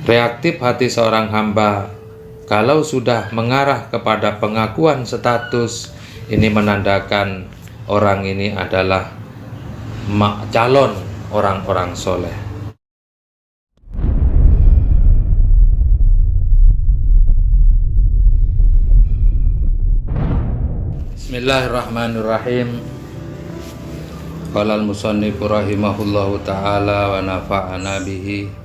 Reaktif hati seorang hamba kalau sudah mengarah kepada pengakuan status, ini menandakan orang ini adalah calon orang-orang soleh. Bismillahirrahmanirrahim. Qala al-musannifu rahimahullahu ta'ala wa nafa'ana bihi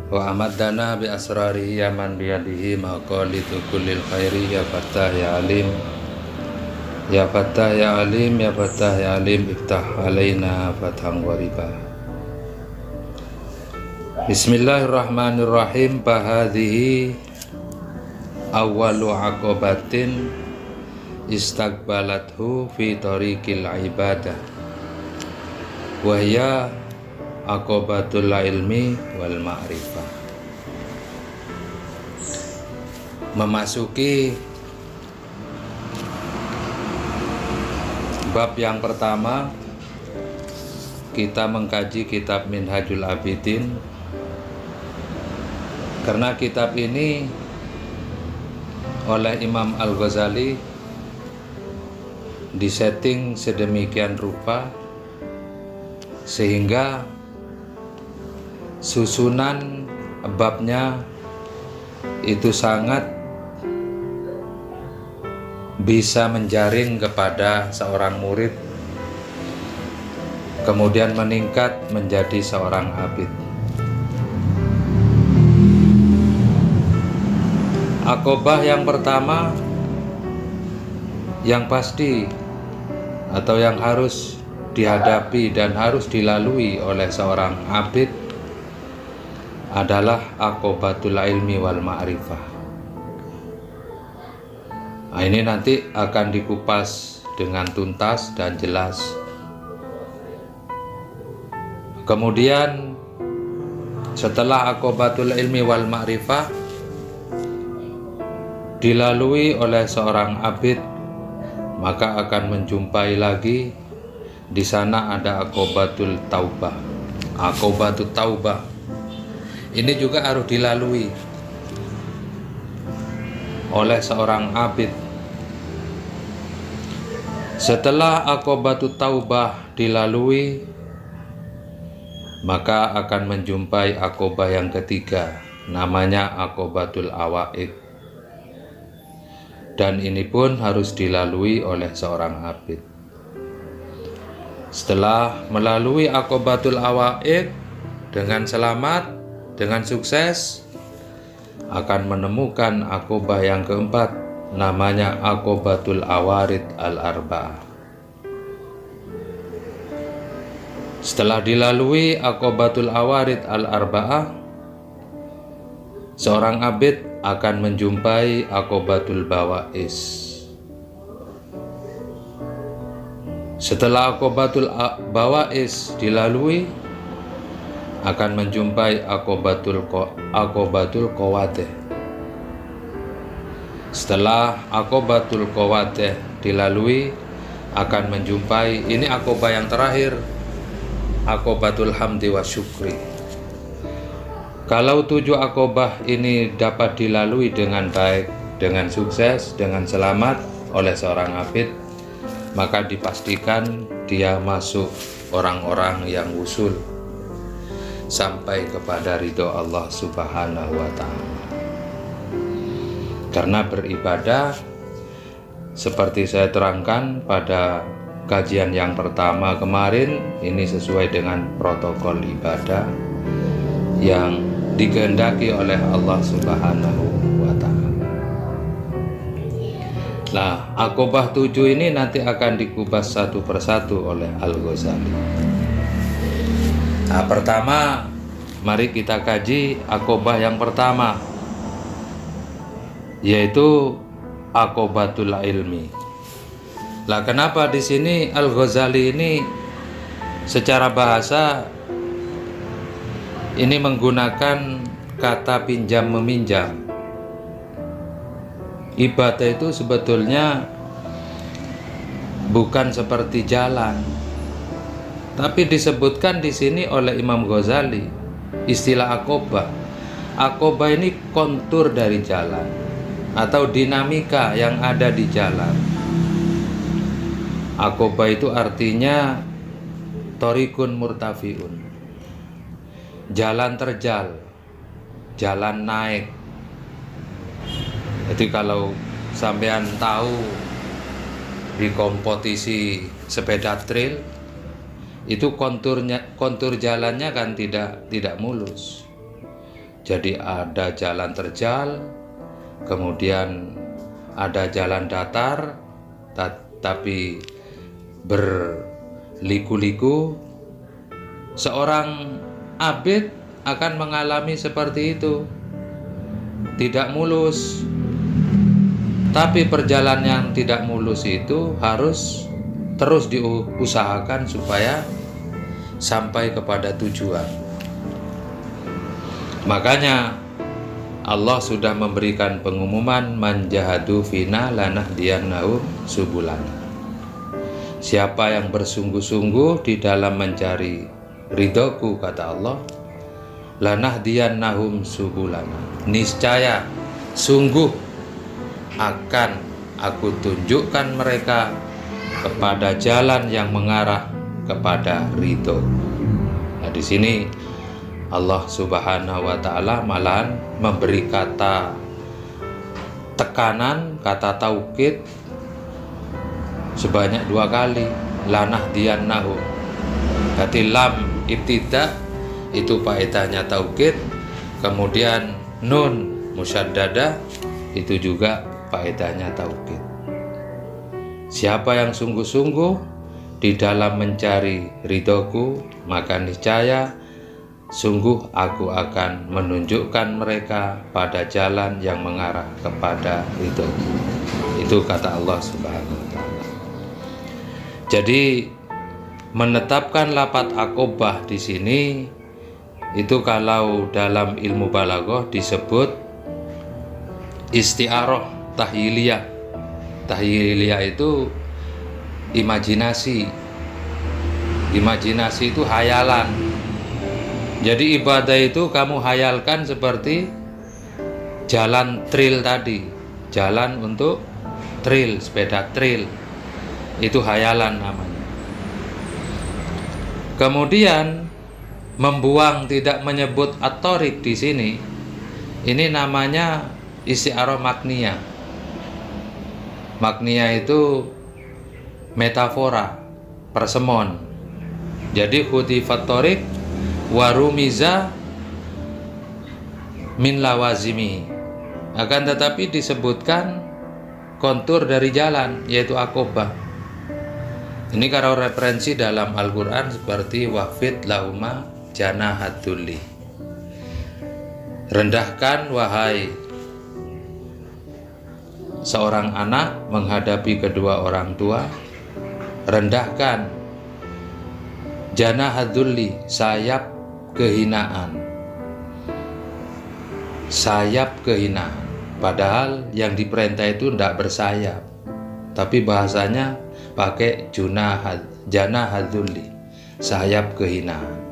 wa amaddana bi asrarihi ya man biyadihi maqalitu kullil khairi ya fattah ya alim ya fattah ya alim ya fattah ya alim iftah alaina fathang wariba. Bismillahirrahmanirrahim. Bahadhihi awwalu aqobatin istaqbalathu fi tariqil ibadah wa hiya aqobatul ilmi wal ma'rifah. Memasuki bab yang pertama, kita mengkaji kitab Minhajul Abidin, karena kitab ini oleh Imam Al-Ghazali disetting sedemikian rupa sehingga susunan babnya itu sangat bisa menjaring kepada seorang murid kemudian meningkat menjadi seorang abid. Aqobah yang pertama yang pasti atau yang harus dihadapi dan harus dilalui oleh seorang abid adalah aqobatul ilmi wal ma'rifah. Nah, ini nanti akan dikupas dengan tuntas dan jelas. Kemudian setelah aqobatul ilmi wal ma'rifah dilalui oleh seorang abid, maka akan menjumpai lagi di sana ada aqobatul taubah. Aqobatul taubah ini juga harus dilalui oleh seorang abid. Setelah aqobatul taubah dilalui, maka akan menjumpai aqobah yang ketiga, namanya aqobatul awaid. Dan ini pun harus dilalui oleh seorang abid. Setelah melalui aqobatul awaid dengan selamat, dengan sukses, akan menemukan aqobah yang keempat, namanya aqobatul awarid al-arba'ah. Setelah dilalui aqobatul awarid al-arba'ah, seorang abid akan menjumpai aqobatul bawais. Setelah aqobatul bawais dilalui, akan menjumpai aqobatul qawadih. Setelah aqobatul qawadih dilalui, akan menjumpai, ini aqobah yang terakhir, aqobatul hamdi wa syukri. Kalau 7 aqobah ini dapat dilalui dengan baik, dengan sukses, dengan selamat oleh seorang abid, maka dipastikan dia masuk orang-orang yang wusul sampai kepada ridho Allah Subhanahu wa ta'ala. Karena beribadah seperti saya terangkan pada kajian yang pertama kemarin, ini sesuai dengan protokol ibadah yang dikehendaki oleh Allah Subhanahu wa ta'ala. Nah, aqobah 7 ini nanti akan dikupas satu persatu oleh Al-Ghazali. Nah, pertama, mari kita kaji aqobah yang pertama, yaitu aqobatul ilmi. Lah, kenapa di sini Al-Ghazali ini secara bahasa ini menggunakan kata pinjam meminjam? Ibadah itu sebetulnya bukan seperti jalan. Tapi disebutkan di sini oleh Imam Ghazali istilah aqobah. Aqobah ini kontur dari jalan atau dinamika yang ada di jalan. Aqobah itu artinya thoriqun murtafiun, jalan terjal, jalan naik. Jadi kalau sampean tahu di kompetisi sepeda trail itu kontur jalannya kan tidak mulus. Jadi ada jalan terjal, kemudian ada jalan datar tapi berliku-liku. Seorang abid akan mengalami seperti itu, tidak mulus. Tapi perjalanan yang tidak mulus itu harus terus diusahakan supaya sampai kepada tujuan. Makanya Allah sudah memberikan pengumuman, man jahadu fina lanahdiyannahum subulana. Siapa yang bersungguh-sungguh di dalam mencari ridhoku, kata Allah, lanahdiyannahum subulana, niscaya sungguh akan aku tunjukkan mereka kepada jalan yang mengarah kepada ridho. Nah, di sini Allah Subhanahu wa taala malahan memberi kata tekanan, kata taukid sebanyak 2 kali, lanahdiyannahum. Berarti lam ibtida itu faedahnya taukid, kemudian nun musyaddadah itu juga faedahnya taukid. Siapa yang sungguh-sungguh di dalam mencari ridhoku, maka niscaya sungguh aku akan menunjukkan mereka pada jalan yang mengarah kepada ridhoku. Itu kata Allah Subhanahu wa taala. Jadi menetapkan lafadz aqobah di sini itu kalau dalam ilmu balaghah disebut isti'arah tahyiliyah. Tahyiliyah itu imajinasi. Imajinasi itu hayalan. Jadi ibadah itu kamu hayalkan seperti jalan trail tadi, jalan untuk trail, sepeda trail. Itu hayalan namanya. Kemudian membuang, tidak menyebut at-thoriq di sini. Ini namanya isti'arah makniyah. Makniyah itu metafora, persemon. Jadi khutifat thoriq warumiza min lawazimi. Akan tetapi disebutkan kontur dari jalan, yaitu aqobah. Ini kalau referensi dalam Al-Quran seperti wafid lahuma janahadulli, rendahkan wahai seorang anak menghadapi kedua orang tua, rendahkan janahadulli, sayap kehinaan. Sayap kehinaan, padahal yang diperintah itu tidak bersayap, tapi bahasanya pakai janahadulli, sayap kehinaan.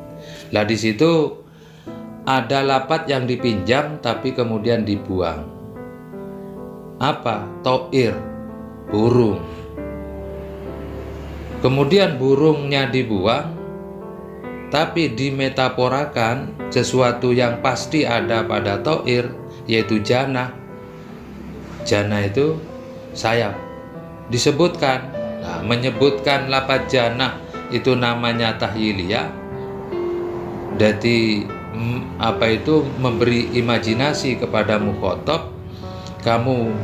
Lah di situ ada lafadz yang dipinjam tapi kemudian dibuang. Apa? To'ir, burung. Kemudian burungnya dibuang, tapi dimetaforakan sesuatu yang pasti ada pada to'ir, yaitu janah. Janah itu sayap. Disebutkan, nah, menyebutkan lafadz janah itu namanya tahyiliyah. Jadi memberi imajinasi kepada mukhotob. Kamu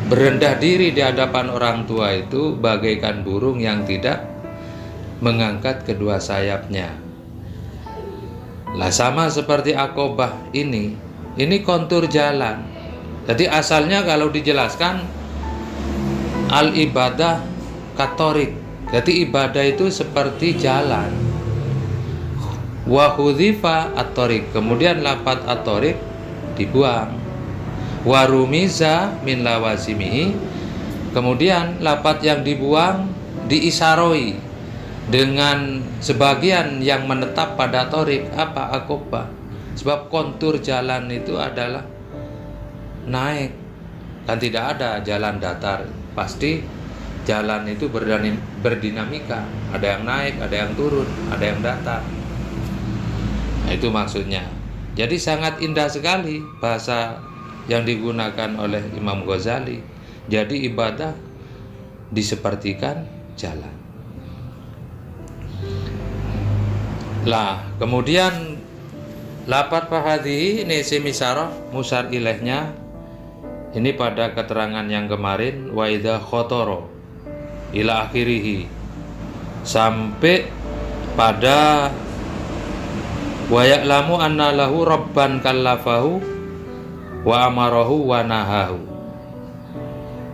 berendah diri di hadapan orang tua itu bagaikan burung yang tidak mengangkat kedua sayapnya. Lah sama seperti aqobah ini kontur jalan. Jadi asalnya kalau dijelaskan al ibadah katorik. Jadi ibadah itu seperti jalan. Wa hudhifa at-thoriq. Kemudian lafadz at-thoriq dibuang. Warumiza min lawazimihi. Kemudian lafadz yang dibuang diisaroi. dengan sebagian yang menetap pada torik apa akobah. Sebab kontur jalan itu adalah naik, kan tidak ada jalan datar, pasti jalan itu berdinamika, ada yang naik, ada yang turun, ada yang datar. Nah, itu maksudnya. Jadi sangat indah sekali bahasa yang digunakan oleh Imam Ghazali. Jadi ibadah disepertikan jalan. Lah, kemudian lapat fahadhi ini semisarah musar ilahnya ini pada keterangan yang kemarin wa idza khotoro ila akhirih sampai pada wa ya'lamu anna lahu rabban kallafahu wa amarahu wa nahahu.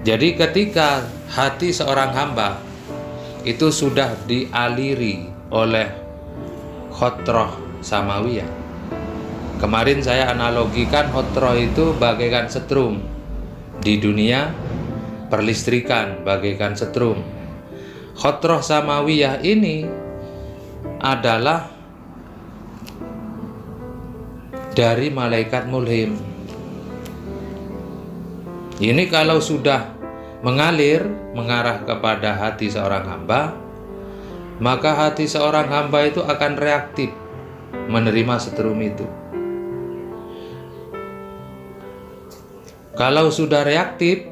Jadi ketika hati seorang hamba itu sudah dialiri oleh khotroh samawiyah. Kemarin saya analogikan khotroh itu bagaikan setrum. Di dunia perlistrikan bagaikan setrum. Khotroh samawiyah ini adalah dari malaikat mulhim. Ini kalau sudah mengalir mengarah kepada hati seorang hamba, maka hati seorang hamba itu akan reaktif menerima setrum itu. Kalau sudah reaktif,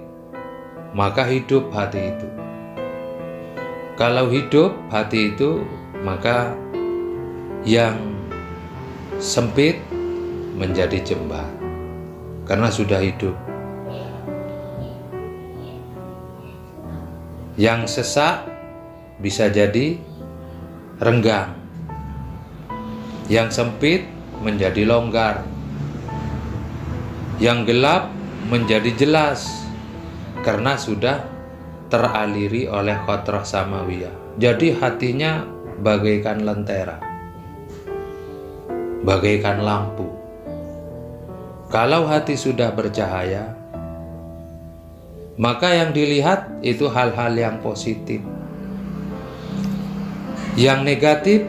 maka hidup hati itu. Kalau hidup hati itu, maka yang sempit menjadi jembar karena sudah hidup. Yang sesak bisa jadi renggang. Yang sempit menjadi longgar. Yang gelap menjadi jelas karena sudah teraliri oleh khotroh samawiyah. Jadi hatinya bagaikan lentera, bagaikan lampu. Kalau hati sudah bercahaya, maka yang dilihat itu hal-hal yang positif. Yang negatif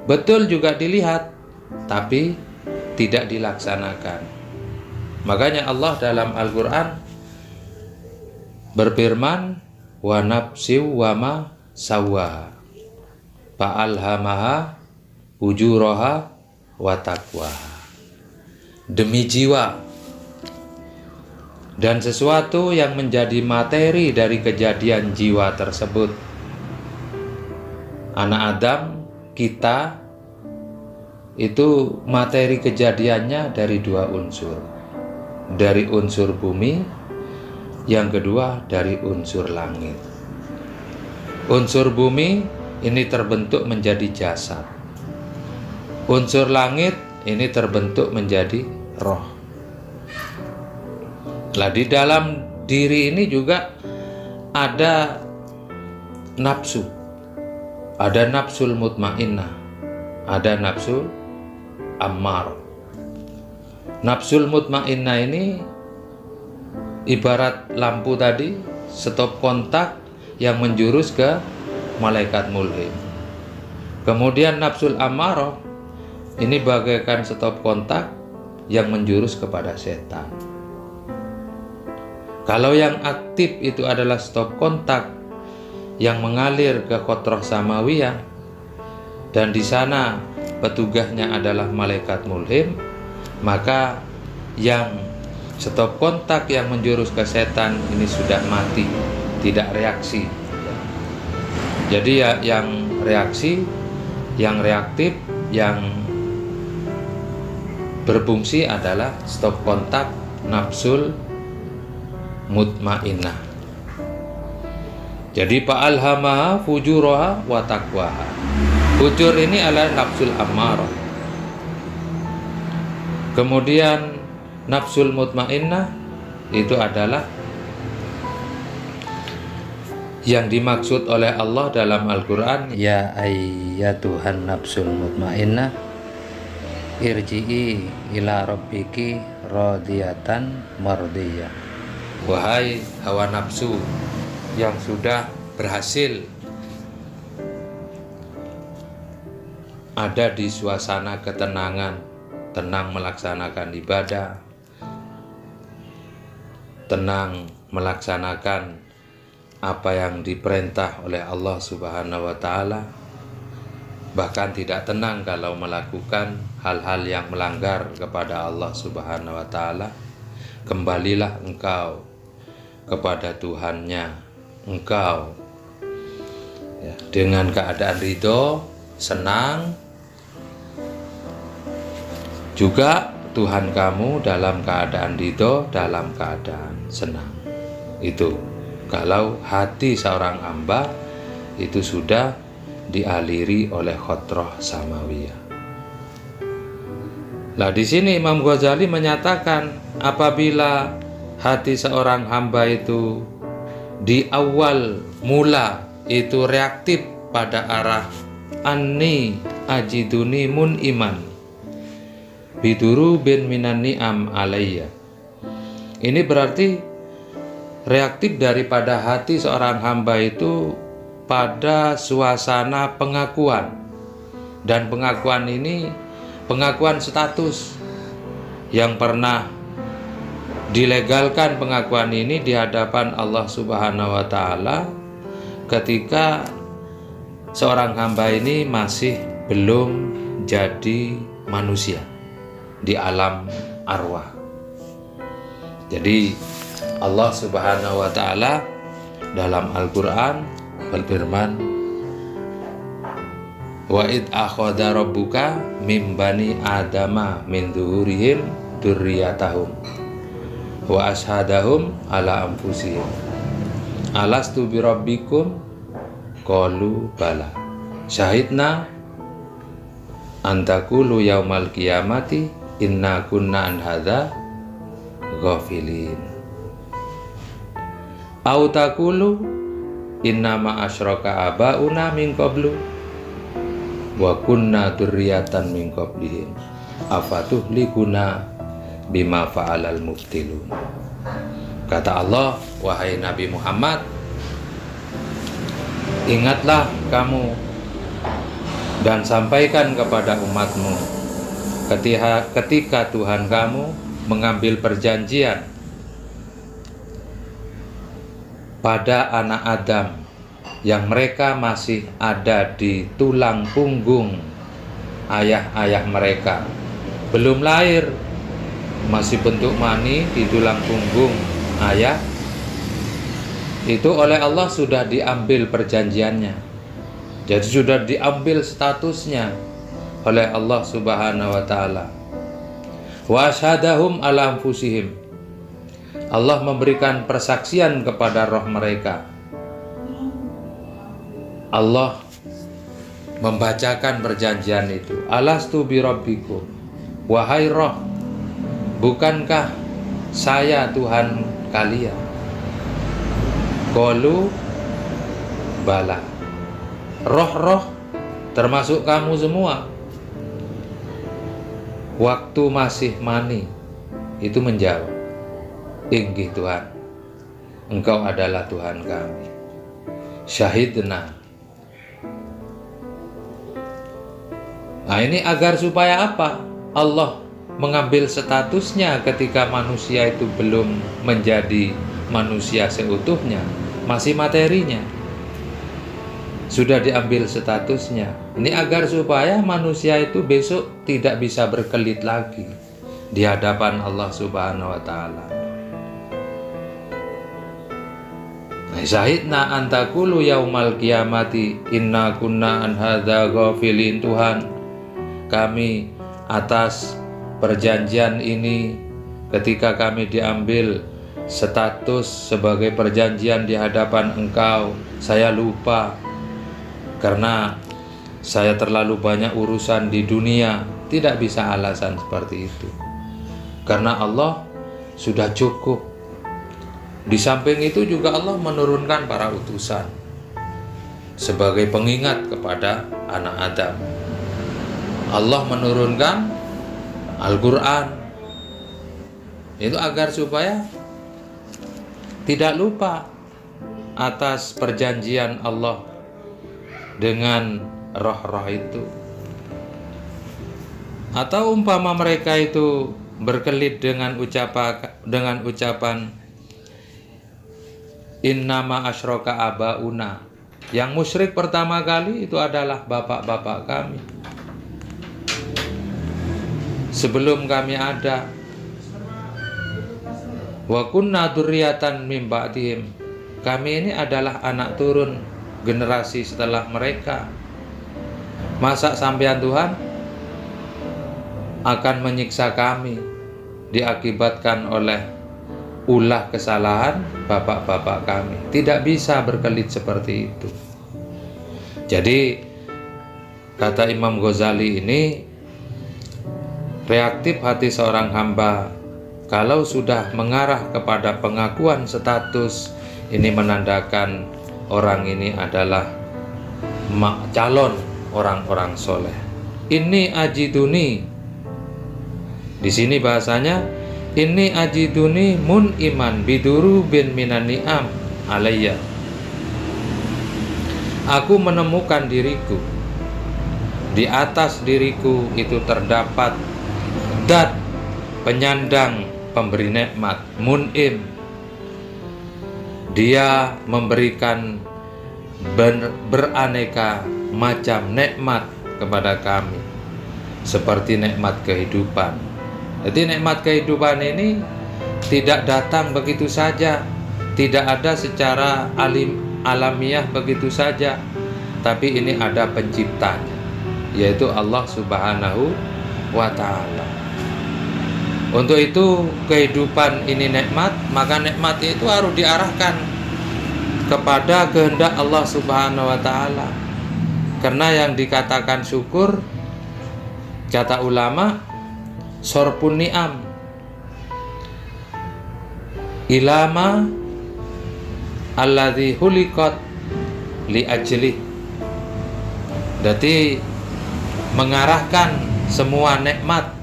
betul juga dilihat, tapi tidak dilaksanakan. Makanya Allah dalam Al-Quran berfirman, wa nafsi wa ma sawwaha fa'alhamaha ujuraha wa taqwaha. Demi jiwa dan sesuatu yang menjadi materi dari kejadian jiwa tersebut. Anak Adam, kita itu materi kejadiannya dari dua unsur. Dari unsur bumi, yang kedua dari unsur langit. Unsur bumi ini terbentuk menjadi jasad. Unsur langit ini terbentuk menjadi roh. Lah di dalam diri ini juga ada nafsu. Ada nafsul mutmainnah, ada nafsul ammar. Nafsul mutmainnah ini ibarat lampu tadi, stop kontak yang menjurus ke malaikat mulhim. Kemudian nafsul ammarah ini bagaikan stop kontak yang menjurus kepada setan. Kalau yang aktif itu adalah stop kontak yang mengalir ke khotroh samawiyah, dan di sana petugasnya adalah malaikat mulhim, maka yang stop kontak yang menjurus ke setan ini sudah mati, tidak reaksi. Jadi ya yang reaksi, yang reaktif, yang berfungsi adalah stop kontak nafsul mutmainnah. Jadi fa'alhamaha fujuraha wa taqwaha. Fujur ini adalah nafsul ammarah. Kemudian nafsul mutmainnah itu adalah yang dimaksud oleh Allah dalam Al-Quran, ya ayyatuhan nafsul mutmainnah irji'i ila rabbiki radiyatan mardiyah. Wahai hawa nafsu yang sudah berhasil ada di suasana ketenangan, tenang melaksanakan ibadah, tenang melaksanakan apa yang diperintah oleh Allah Subhanahu wa Ta'ala, bahkan tidak tenang kalau melakukan hal-hal yang melanggar kepada Allah Subhanahu wa Ta'ala, kembalilah engkau kepada Tuhannya engkau, ya, dengan keadaan ridho, senang. Juga Tuhan kamu dalam keadaan ridho, dalam keadaan senang. Itu kalau hati seorang hamba itu sudah dialiri oleh khotroh samawiyah. Nah, di sini Imam Ghazali menyatakan apabila hati seorang hamba itu di awal mula itu reaktif pada arah anni ajiduni mun iman biduru bin minan ni'am alayya, ini berarti reaktif daripada hati seorang hamba itu pada suasana pengakuan, dan pengakuan ini pengakuan status yang pernah dilegalkan. Pengakuan ini di hadapan Allah Subhanahu wa Ta'ala ketika seorang hamba ini masih belum jadi manusia di alam arwah. Jadi Allah Subhanahu wa Ta'ala dalam Al-Quran berfirman, wa id akhadha rabbuka mim bani adama min zuhurihim dzurriyyatahum wa ashhadahum ala anfusihim alastu bi rabbikum qalu bala syahidna antakulu yaumal qiyamati inna kunna an hadza ghafilin au taqulu inna ma asyraka abauna min qablu wa kunna dzurriyyatan min qablihim afatuhlikuna bima fa'alal mubtilun. Kata Allah, wahai Nabi Muhammad, ingatlah kamu dan sampaikan kepada umatmu ketika Tuhan kamu mengambil perjanjian pada anak Adam yang mereka masih ada di tulang punggung ayah-ayah mereka, belum lahir, masih bentuk mani di tulang punggung ayah, itu oleh Allah sudah diambil perjanjiannya. Jadi sudah diambil statusnya oleh Allah Subhanahu wa Ta'ala. Wa asyhadahum ala anfusihim, Allah memberikan persaksian kepada roh mereka. Allah membacakan perjanjian itu. Alastu bi rabbikum, wahai roh, bukankah saya Tuhan kalian? Qalu bala, roh-roh termasuk kamu semua waktu masih mani itu menjawab, inggih Tuhan, Engkau adalah Tuhan kami. Syahidna. Nah, ini agar supaya apa? Allah mengambil statusnya ketika manusia itu belum menjadi manusia seutuhnya, masih materinya. Sudah diambil statusnya. Ini agar supaya manusia itu besok tidak bisa berkelit lagi di hadapan Allah Subhanahu wa Ta'ala. Syahidna antakulu yaumal qiyamati inna kunna an hadza ghafilin. Tuhan, kami atas perjanjian ini ketika kami diambil status sebagai perjanjian di hadapan Engkau, saya lupa karena saya terlalu banyak urusan di dunia. Tidak bisa alasan seperti itu, karena Allah sudah cukup. Di samping itu juga Allah menurunkan para utusan sebagai pengingat kepada anak Adam. Allah menurunkan Al-Quran itu agar supaya tidak lupa atas perjanjian Allah dengan roh-roh itu. Atau umpama mereka itu berkelit dengan ucapan innama asyraka abauna. Yang musyrik pertama kali itu adalah bapak-bapak kami. Sebelum kami ada. Wa kunna dzurriatan mim ba'dihim. Kami ini adalah anak turun generasi setelah mereka. Masa sampean Tuhan akan menyiksa kami diakibatkan oleh ulah kesalahan bapak-bapak kami? Tidak bisa berkelit seperti itu. Jadi kata Imam Ghazali ini, reaktif hati seorang hamba kalau sudah mengarah kepada pengakuan status, ini menandakan orang ini adalah calon orang-orang soleh. Ini ajiduni, di sini bahasanya ini ajiduni mun iman biduru bin minan ni'am alayya. Aku menemukan diriku, di atas diriku itu terdapat dat penyandang pemberi nikmat, mun'im. Dia memberikan beraneka macam nikmat kepada kami, seperti nikmat kehidupan. Jadi nikmat kehidupan ini tidak datang begitu saja, tidak ada secara alamiah begitu saja, tapi ini ada penciptanya, yaitu Allah Subhanahu wa Ta'ala. Untuk itu kehidupan ini nikmat, maka nikmat itu harus diarahkan kepada kehendak Allah Subhanahu wa Ta'ala. Karena yang dikatakan syukur, kata ulama, sorpun ni'am ilama alladzi huliqat li ajli. Jadi mengarahkan semua nikmat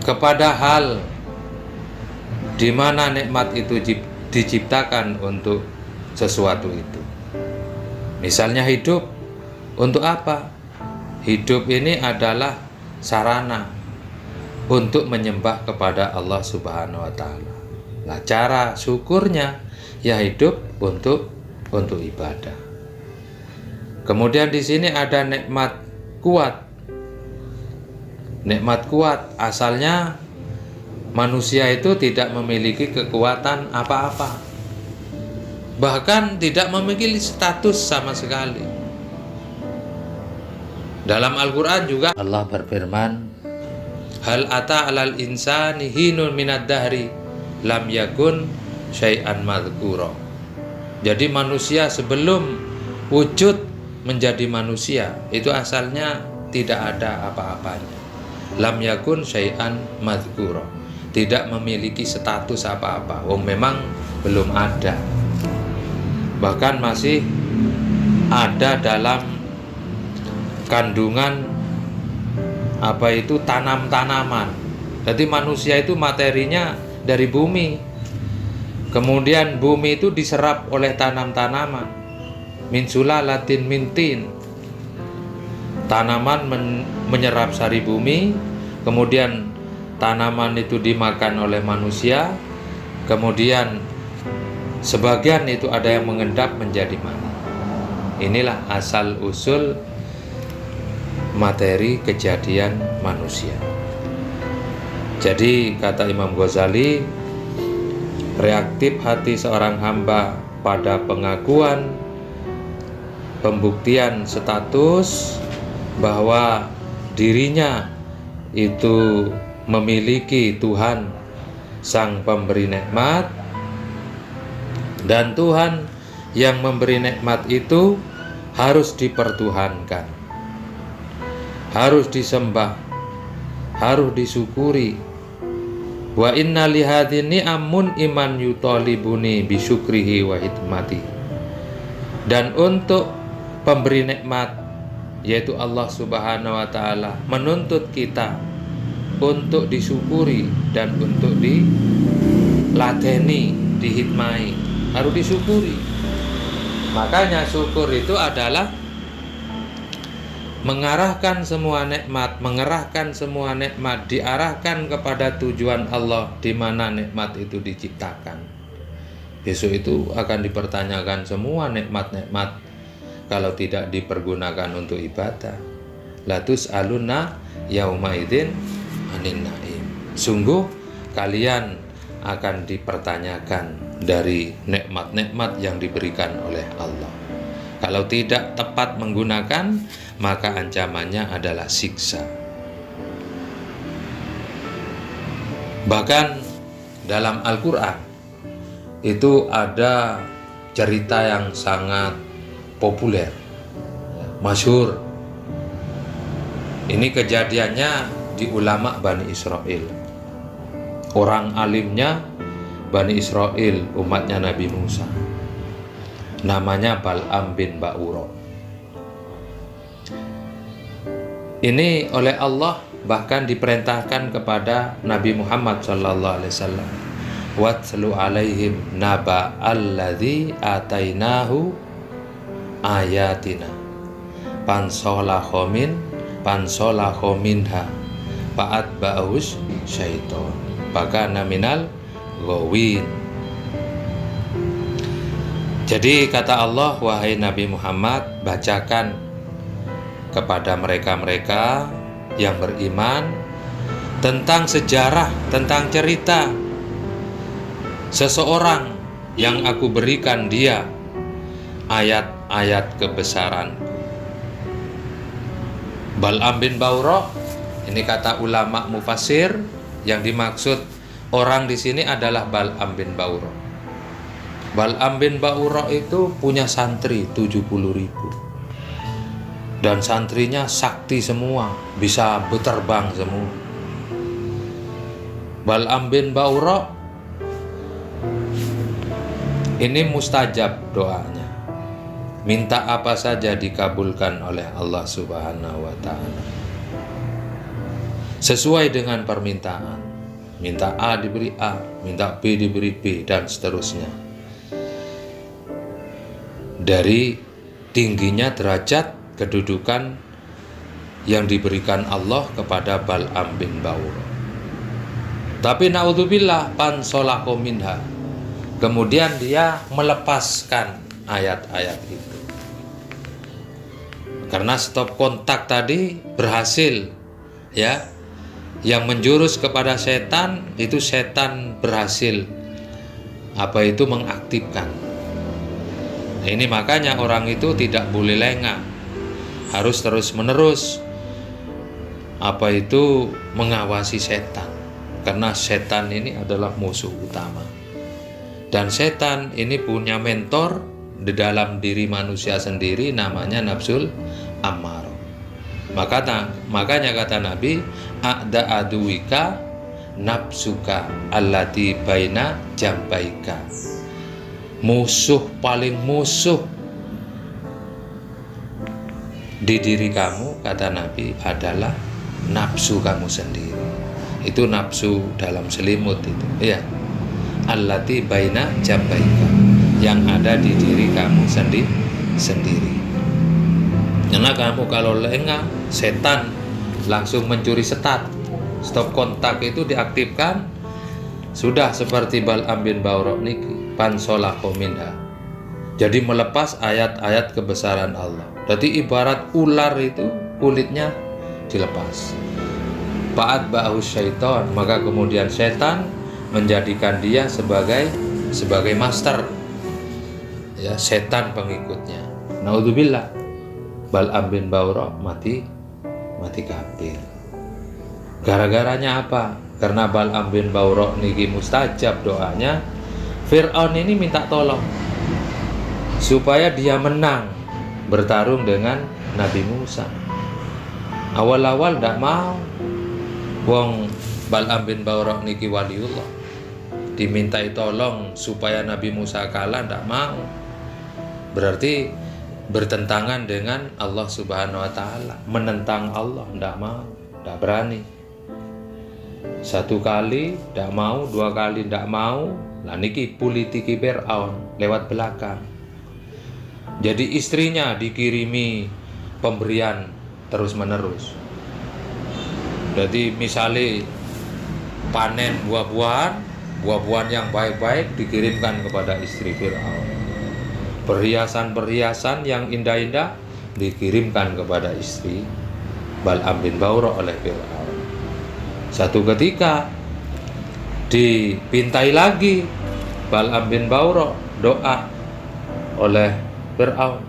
kepada hal di mana nikmat itu diciptakan untuk sesuatu itu. Misalnya hidup, untuk apa? Hidup ini adalah sarana untuk menyembah kepada Allah Subhanahu wa Ta'ala. Nah, cara syukurnya ya hidup untuk ibadah. Kemudian di sini ada nikmat kuat. Nikmat kuat asalnya manusia itu tidak memiliki kekuatan apa-apa, bahkan tidak memiliki status sama sekali. Dalam Al-Quran juga Allah berfirman, hal ata alal insani hinun minad dahri lam yakun syai'an madhkura. Jadi manusia sebelum wujud menjadi manusia itu asalnya tidak ada apa-apanya. Lam yakun syai'an madhkura, tidak memiliki status apa-apa. Memang belum ada, bahkan masih ada dalam kandungan tanam-tanaman. Jadi manusia itu materinya dari bumi, kemudian bumi itu diserap oleh tanam-tanaman. Min sulalatin min tin, tanaman menyerap sari bumi, kemudian tanaman itu dimakan oleh manusia, kemudian sebagian itu ada yang mengendap menjadi mani. Inilah asal usul materi kejadian manusia. Jadi kata Imam Ghazali, reaktif hati seorang hamba pada pengakuan, pembuktian status bahwa dirinya itu memiliki Tuhan sang pemberi nikmat, dan Tuhan yang memberi nikmat itu harus dipertuhankan, harus disembah, harus disyukuri. Wa inna lihadini amun iman yutalibuni bisyukrihi wa hikmati. Dan untuk pemberi nikmat, yaitu Allah Subhanahu wa Ta'ala, menuntut kita untuk disyukuri dan untuk dilateni, dihikmai, harus disyukuri. Makanya syukur itu adalah mengerahkan semua nikmat diarahkan kepada tujuan Allah di mana nikmat itu diciptakan. Besok itu akan dipertanyakan semua nikmat-nikmat kalau tidak dipergunakan untuk ibadah. Latus aluna yaumaidin anin naim. Sungguh kalian akan dipertanyakan dari nikmat-nikmat yang diberikan oleh Allah. Kalau tidak tepat menggunakan, maka ancamannya adalah siksa. Bahkan dalam Al-Quran itu ada cerita yang sangat populer, masyhur. Ini kejadiannya di ulama Bani Israel. Orang alimnya Bani Israel, umatnya Nabi Musa. Namanya Bal'am bin Ba'ura. Ini oleh Allah bahkan diperintahkan kepada Nabi Muhammad SAW. Watlu alaihim naba alladzi atainahu ayatina pansolahu minha fa'at ba'us syaiton fakana minal ghawin. Jadi kata Allah, wahai Nabi Muhammad, bacakan kepada mereka-mereka yang beriman tentang sejarah, tentang cerita seseorang yang aku berikan dia ayat-ayat kebesaran. Bal'am bin Ba'ura, ini kata ulama mufasir, yang dimaksud orang di sini adalah Bal'am bin Ba'ura. Bal'am bin Ba'ura itu punya santri 70.000. Dan santrinya sakti semua, bisa berterbang semua. Bal'am bin Ba'ura ini mustajab doanya. Minta apa saja dikabulkan oleh Allah Subhanahu wa ta'ala. Sesuai dengan permintaan. Minta A diberi A, minta B diberi B, dan seterusnya. Dari tingginya derajat kedudukan yang diberikan Allah kepada Bal'am bin Ba'ura. Tapi naudzubillah pansolahu minha. Kemudian dia melepaskan ayat-ayat itu. Karena stop kontak tadi berhasil, ya. Yang menjurus kepada setan itu setan berhasil mengaktifkan. Nah, ini makanya orang itu tidak boleh lengah, harus terus-menerus mengawasi setan, karena setan ini adalah musuh utama. Dan setan ini punya mentor di dalam diri manusia sendiri, namanya nafsul ammarah. Makanya kata Nabi, a'da aduwika nafsuka allati baina jambaika. Paling musuh di diri kamu, kata Nabi, adalah nafsu kamu sendiri. Itu nafsu dalam selimut itu, ya. Allati baina jambaika, yang ada di diri kamu sendiri. Karena kamu kalau lengah, setan langsung mencuri stop kontak itu diaktifkan, sudah seperti Bal'am bin Ba'ura niki pansolahu minha. Jadi melepas ayat-ayat kebesaran Allah. Jadi ibarat ular itu kulitnya dilepas. Fa'at ba'us syaiton, maka kemudian setan menjadikan dia sebagai master, ya, setan pengikutnya. Naudzubillah, Bal'am bin Ba'ura mati kafir. Gara-garanya apa? Karena Bal'am bin Ba'ura niki mustajab doanya. Fir'aun ini minta tolong supaya dia menang bertarung dengan Nabi Musa. Awal-awal tidak mau. Wong Bal'am bin Ba'ura niki waliullah, dimintai tolong supaya Nabi Musa kalah, tidak mau. Berarti bertentangan dengan Allah Subhanahu wa ta'ala, menentang Allah, tidak mau, tidak berani. Satu kali tidak mau, dua kali tidak mau, lah niki politiki Fir'aun lewat belakang. Jadi istrinya dikirimi pemberian terus menerus. Jadi misalnya panen buah-buahan yang baik-baik dikirimkan kepada istri Fir'aun. Perhiasan-perhiasan yang indah-indah dikirimkan kepada istri Bal'am bin Ba'urah oleh Fir'aun. Satu ketika dipintai lagi Bal'am bin Ba'urah doa oleh Fir'aun.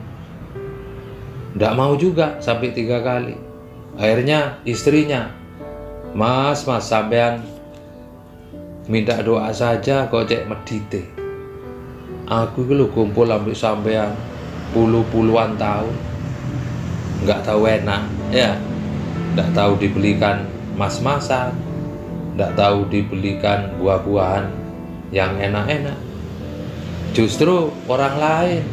Tidak mau juga sampai 3 kali. Akhirnya istrinya, Mas sampean minta doa saja kok cek medite. Aku itu kumpul sampai sampean puluhan tahun, nggak tahu enak, ya, nggak tahu dibelikan mas-masan, nggak tahu dibelikan buah-buahan yang enak-enak. Justru orang lain,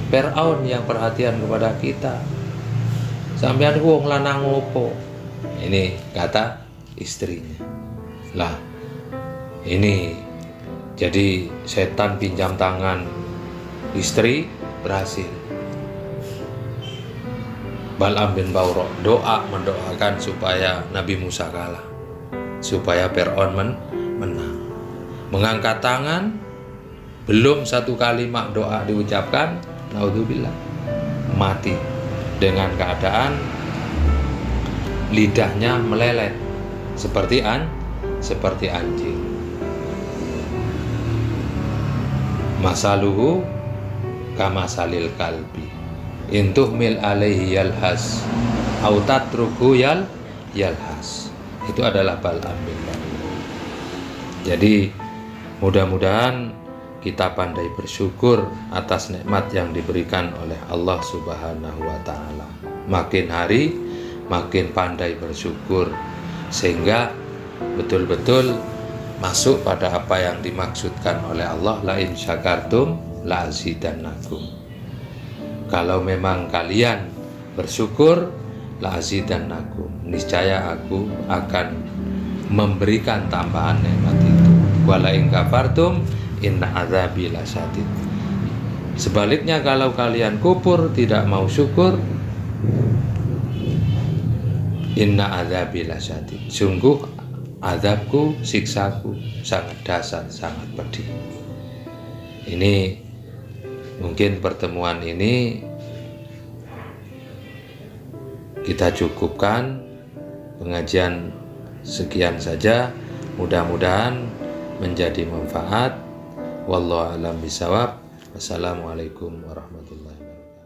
Fir'aun yang perhatian kepada kita. Sampean wong lanang opo? Ini kata istrinya. Lah, ini jadi setan pinjam tangan istri berhasil. Bal'am bin Ba'urah mendoakan supaya Nabi Musa kalah, supaya Fir'aun menang. Mengangkat tangan, belum satu kalimat doa diucapkan, naudzubillah, mati dengan keadaan lidahnya melelet seperti anjing. Masaluhu kamasalil kalbi intuh mil alaihi yalhas au tatruku yalhas. Itu adalah Bal'am bin Ba'urah. Jadi mudah-mudahan kita pandai bersyukur atas nikmat yang diberikan oleh Allah Subhanahu wa Ta'ala. Makin hari makin pandai bersyukur, sehingga betul-betul masuk pada apa yang dimaksudkan oleh Allah, la in syakartum la azidannakum. Kalau memang kalian bersyukur, la azidannakum, niscaya aku akan memberikan tambahan nikmat itu. Wala in kafartum inna adzabi lasyadid. Sebaliknya kalau kalian kufur, tidak mau syukur, inna adzabi lasyadid, sungguh azabku, siksaku sangat dahsyat, sangat pedih. Ini mungkin pertemuan ini kita cukupkan, pengajian sekian saja, mudah-mudahan menjadi manfaat. Wallahu a'lam bishawab. Wassalamualaikum warahmatullahi wabarakatuh.